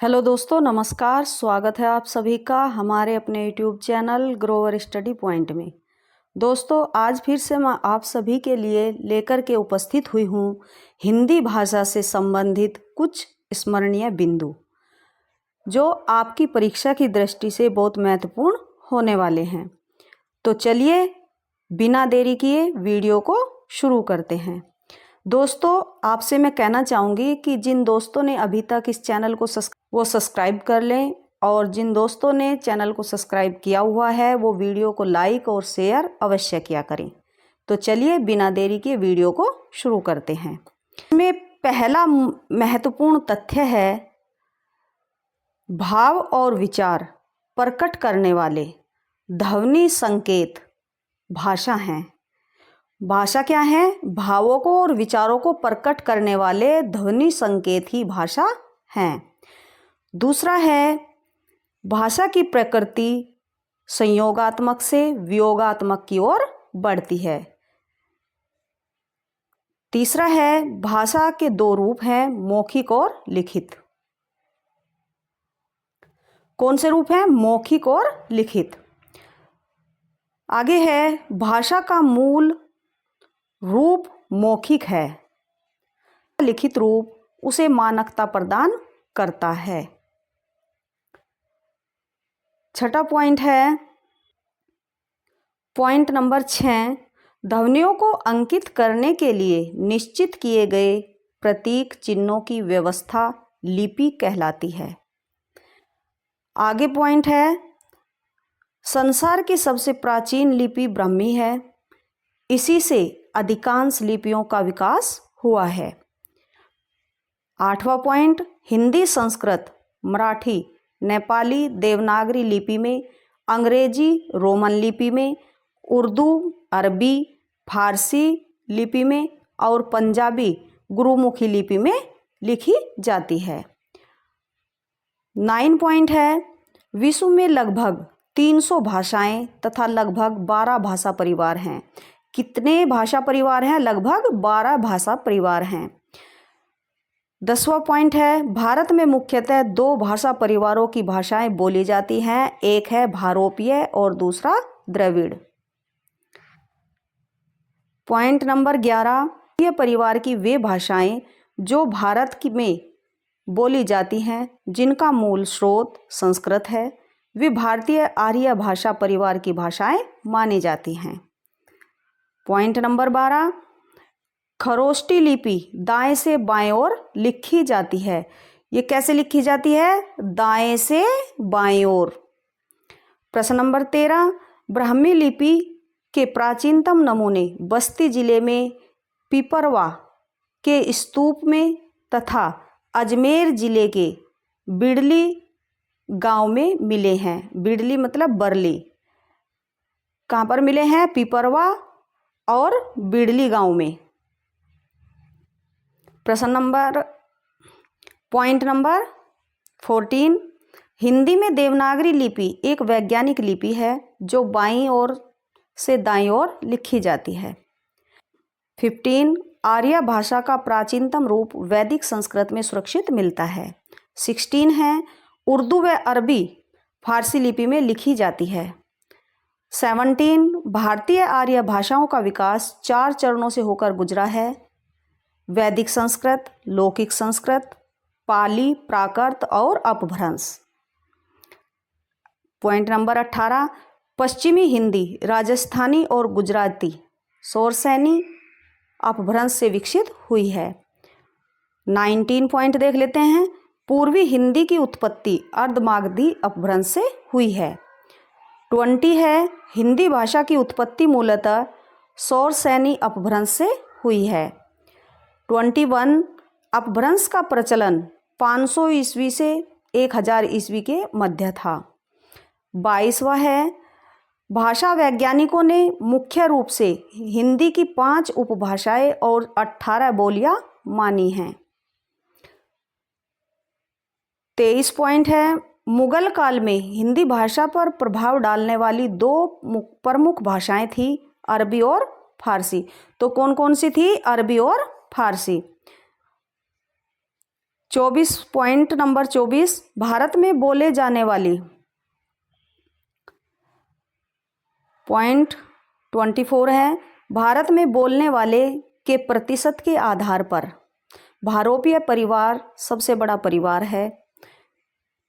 Hello दोस्तों, नमस्कार। स्वागत है आप सभी का हमारे अपने YouTube channel Grover study point में। दोस्तों, आज फिर से मैं आप सभी के लिए लेकर के उपस्थित हुई हूँ हिंदी भाषा से संबंधित कुछ स्मरणीय बिंदु जो आपकी परीक्षा की दृष्टि से बहुत महत्वपूर्ण होने वाले हैं। तो चलिए बिना देरी किए वीडियो को शुरू करते हैं। दोस्तों, आपसे मैं कहना चाहूँगी कि जिन दोस्तों ने अभी तक इस चैनल को सब्सक्राइब कर लें, और जिन दोस्तों ने चैनल को सब्सक्राइब किया हुआ है वो वीडियो को लाइक और शेयर अवश्य किया करें। तो चलिए बिना देरी के वीडियो को शुरू करते हैं। इसमें पहला महत्वपूर्ण तथ्य है भाव और विचार प्रकट करने वाले ध्वनि संकेत भाषा हैं। भाषा क्या है? भावों को और विचारों को प्रकट करने वाले ध्वनि संकेत ही भाषा हैं। दूसरा है भाषा की प्रकृति संयोगात्मक से वियोगात्मक की ओर बढ़ती है। तीसरा है भाषा के दो रूप हैं, मौखिक और लिखित। कौन से रूप हैं? मौखिक और लिखित। आगे है भाषा का मूल रूप मौखिक है, लिखित रूप उसे मानकता प्रदान करता है। छठा पॉइंट है पॉइंट नंबर 6, ध्वनियों को अंकित करने के लिए निश्चित किए गए प्रतीक चिन्हों की व्यवस्था लिपि कहलाती है। आगे पॉइंट है संसार की सबसे प्राचीन लिपि ब्राह्मी है, इसी से अधिकांश लिपियों का विकास हुआ है। आठवां पॉइंट हिंदी, संस्कृत, मराठी, नेपाली देवनागरी लिपि में, अंग्रेजी रोमन लिपि में, उर्दू, अरबी, फारसी लिपि में और पंजाबी गुरुमुखी लिपि में लिखी जाती है। 9 पॉइंट है विश्व में लगभग 300 भाषाएं तथा लगभग 12 भाषा परिवार हैं। कितने भाषा परिवार हैं? लगभग 12 भाषा परिवार हैं। 10वां पॉइंट है भारत में मुख्यतः 2 भाषा परिवारों की भाषाएं बोली जाती हैं, एक है भारोपीय और दूसरा द्रविड़। पॉइंट नंबर 11, ये परिवार की वे भाषाएं जो भारत में बोली जाती हैं जिनका मूल स्रोत संस्कृत है, वे भारतीय आर्य भाषा परिवार की भाषाएं मानी जाती हैं। पॉइंट नंबर 12, खरोष्टी लिपि दाएं से बाएं ओर लिखी जाती है। ये कैसे लिखी जाती है? दाएं से बाएं ओर। प्रश्न नंबर 13, ब्राह्मी लिपि के प्राचीनतम नमूने बस्ती जिले में पिपरवा के स्तूप में तथा अजमेर जिले के बिड़ली गांव में मिले हैं। बिड़ली मतलब बरली। कहाँ पर मिले हैं? पिपरवा और बिड़ली गांव में। पॉइंट नंबर 14, हिंदी में देवनागरी लिपि एक वैज्ञानिक लिपि है जो बाईं ओर से दाईं ओर लिखी जाती है। 15, आर्य भाषा का प्राचीनतम रूप वैदिक संस्कृत में सुरक्षित मिलता है। 16 है उर्दू व अरबी फारसी लिपि में लिखी जाती है। 17, भारतीय आर्य भाषाओं का विकास 4 चरणों से होकर गुजरा है, वैदिक संस्कृत, लौकिक संस्कृत, पाली, प्राकृत और अपभ्रंश। पॉइंट नंबर 18, पश्चिमी हिंदी राजस्थानी और गुजराती शौरसैनी अपभ्रंश से विकसित हुई है। 19 पॉइंट देख लेते हैं, पूर्वी हिंदी की उत्पत्ति अर्धमागधी अपभ्रंश से हुई है। 20 है हिंदी भाषा की उत्पत्ति मूलतः शौरसैनी अपभ्रंश से हुई है। 21, अपभ्रंश का प्रचलन 500 ईस्वी से 1000 ईस्वी के मध्य था। 22वां है भाषा वैज्ञानिकों ने मुख्य रूप से हिंदी की 5 उपभाषाएं और 18 बोलियां मानी हैं। 23 पॉइंट है मुगल काल में हिंदी भाषा पर प्रभाव डालने वाली 2 प्रमुख भाषाएं थी, अरबी और फारसी। तो कौन कौन सी थी? अरबी और फारसी। पॉइंट नंबर 24, भारत में बोले जाने वाली। पॉइंट 24 है, भारत में बोलने वाले के प्रतिशत के आधार पर भारोपीय परिवार सबसे बड़ा परिवार है।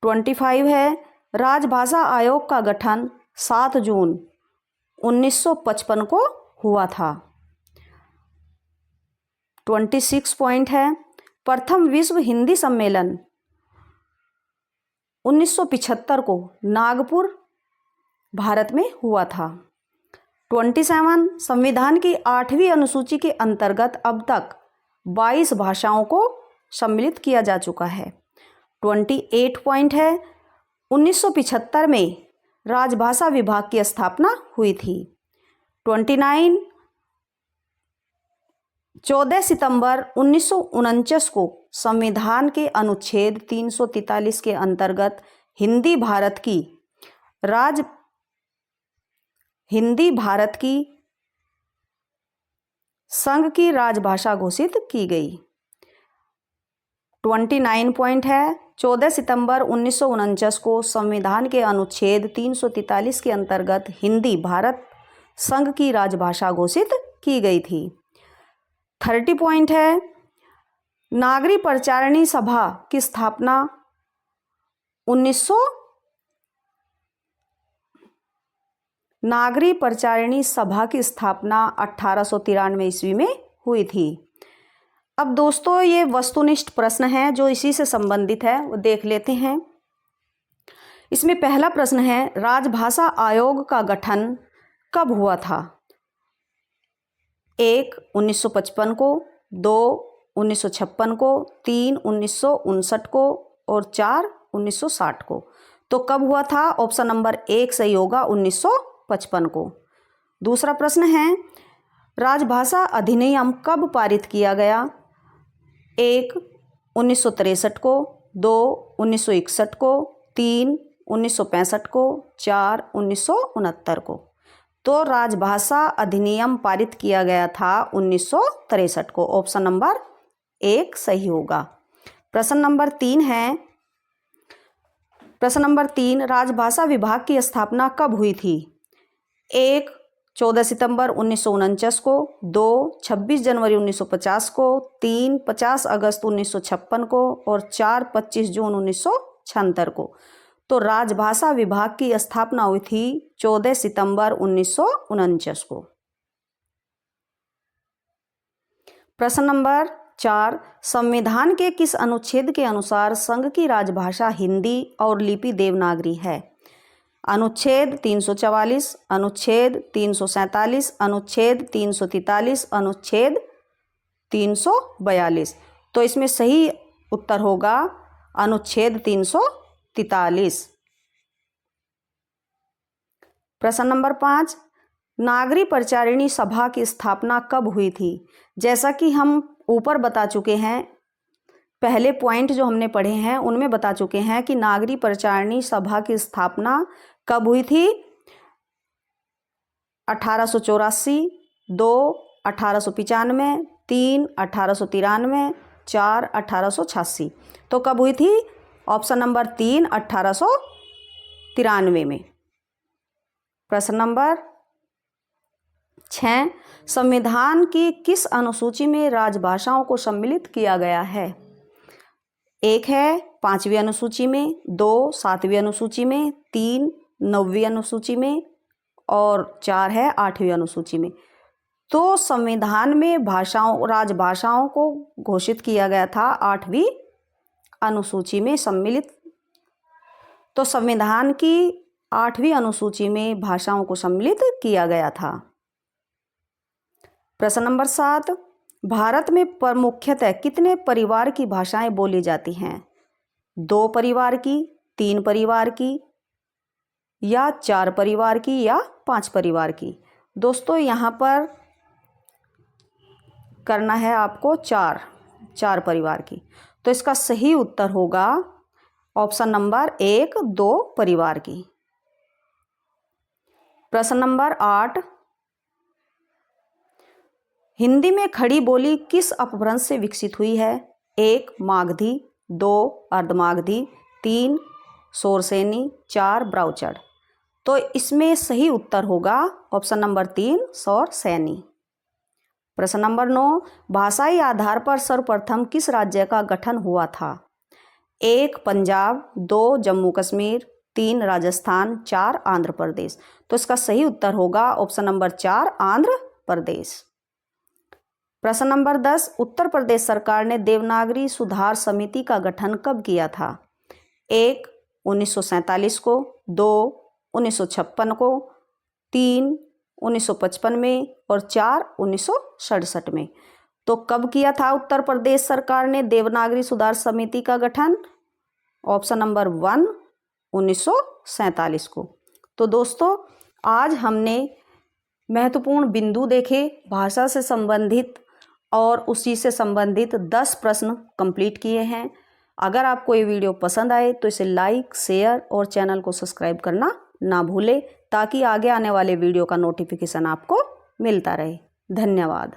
25 है, राजभाषा आयोग का गठन 7 जून 1955 को हुआ था। 26 पॉइंट है, प्रथम विश्व हिंदी सम्मेलन 1975 को नागपुर भारत में हुआ था। 27, संविधान की 8वीं अनुसूची के अंतर्गत अब तक 22 भाषाओं को सम्मिलित किया जा चुका है। 28 पॉइंट है, 1975 में राजभाषा विभाग की स्थापना हुई थी। 29, 14 सितंबर 1949 को संविधान के अनुच्छेद 343 के अंतर्गत हिंदी भारत की संघ की राजभाषा घोषित की गई। 29 पॉइंट है, 14 सितंबर 1949 को संविधान के अनुच्छेद 343 के अंतर्गत हिंदी भारत संघ की राजभाषा घोषित की गई थी। 30 पॉइंट है, नागरिक परिचारिणी सभा की स्थापना 1893 ईस्वी में हुई थी। अब दोस्तों ये वस्तुनिष्ठ प्रश्न हैं जो इसी से संबंधित है, वो देख लेते हैं। इसमें पहला प्रश्न है, राजभाषा आयोग का गठन कब हुआ था? 1 1955 को, 2 1956 को, 3 1959 को और 4 1960 को। तो कब हुआ था? ऑप्शन नंबर 1 सही होगा, 1955 को। दूसरा प्रश्न है, राजभाषा अधिनियम कब पारित किया गया? 1 1963 को, 2 1961 को, 3 1965 को, 4 1969 को। तो राजभाषा अधिनियम पारित किया गया था 1963 को। ऑप्शन नंबर 1 सही होगा। प्रश्न नंबर 3 है, प्रश्न नंबर 3, राजभाषा विभाग की स्थापना कब हुई थी? 1 14 सितंबर 1949 को, 2 26 जनवरी 1950 को, 3 50 अगस्त 1956 को और 4 25 जून 1976 को। तो राजभाषा विभाग की स्थापना हुई थी 14 सितंबर 1949 को। प्रश्न नंबर 4, संविधान के किस अनुच्छेद के अनुसार संघ की राजभाषा हिंदी और लिपि देवनागरी है? अनुच्छेद 344, अनुच्छेद 347, अनुच्छेद 343, अनुच्छेद 342। तो इसमें सही उत्तर होगा अनुच्छेद 343। प्रश्न नंबर 5, नागरिक परिचारिणी सभा की स्थापना कब हुई थी? जैसा कि हम ऊपर बता चुके हैं, पहले पॉइंट जो हमने पढ़े हैं उनमें बता चुके हैं कि नागरिक परिचारिणी सभा की स्थापना कब हुई थी? 1884, 2 1895, 3 1893, 4 1886। तो कब हुई थी? ऑप्शन नंबर 3 1893 में। प्रश्न नंबर 6, संविधान की किस अनुसूची में राजभाषाओं को सम्मिलित किया गया है? 1 है 5वीं अनुसूची में, 2 7वीं अनुसूची में, 3 9वीं अनुसूची में और 4 है 8वीं अनुसूची में। तो संविधान में राजभाषाओं को घोषित किया गया था 8वीं अनुसूची में सम्मिलित। तो संविधान की 8वीं अनुसूची में भाषाओं को सम्मिलित किया गया था। प्रश्न नंबर 7, भारत में मुख्यतः कितने परिवार की भाषाएं बोली जाती हैं? 2 परिवार की, 3 परिवार की या 4 परिवार की या 5 परिवार की? दोस्तों यहाँ पर करना है आपको 4 परिवार की। तो इसका सही उत्तर होगा ऑप्शन नंबर 1 2 परिवार की। प्रश्न नंबर 8, हिंदी में खड़ी बोली किस अपभ्रंश से विकसित हुई है? 1 मागधी, 2 अर्धमागधी, 3 शोरसेनी, 4 ब्राउचड़। तो इसमें सही उत्तर होगा ऑप्शन नंबर 3 शोरसेनी। प्रश्न नंबर 9, भाषाई आधार पर सर्वप्रथम किस राज्य का गठन हुआ था? 1 पंजाब, 2 जम्मू कश्मीर, 3 राजस्थान, 4 आंध्र प्रदेश। तो इसका सही उत्तर होगा ऑप्शन नंबर 4 आंध्र प्रदेश। प्रश्न नंबर 10, उत्तर प्रदेश सरकार ने देवनागरी सुधार समिति का गठन कब किया था? 1 1947 को, 2 1956 को, 3 1955 में और 4 1967 में। तो कब किया था उत्तर प्रदेश सरकार ने देवनागरी सुधार समिति का गठन? ऑप्शन नंबर 1 1947 को। तो दोस्तों, आज हमने महत्वपूर्ण बिंदु देखे, भाषा से संबंधित और उसी से संबंधित 10 प्रश्न कंप्लीट किए हैं। अगर आपको ये वीडियो पसंद आए तो इसे लाइक, शेयर और चैनल को सब्सक्राइब करना ना भूलें, ताकि आगे आने वाले वीडियो का नोटिफिकेशन आपको मिलता रहे। धन्यवाद।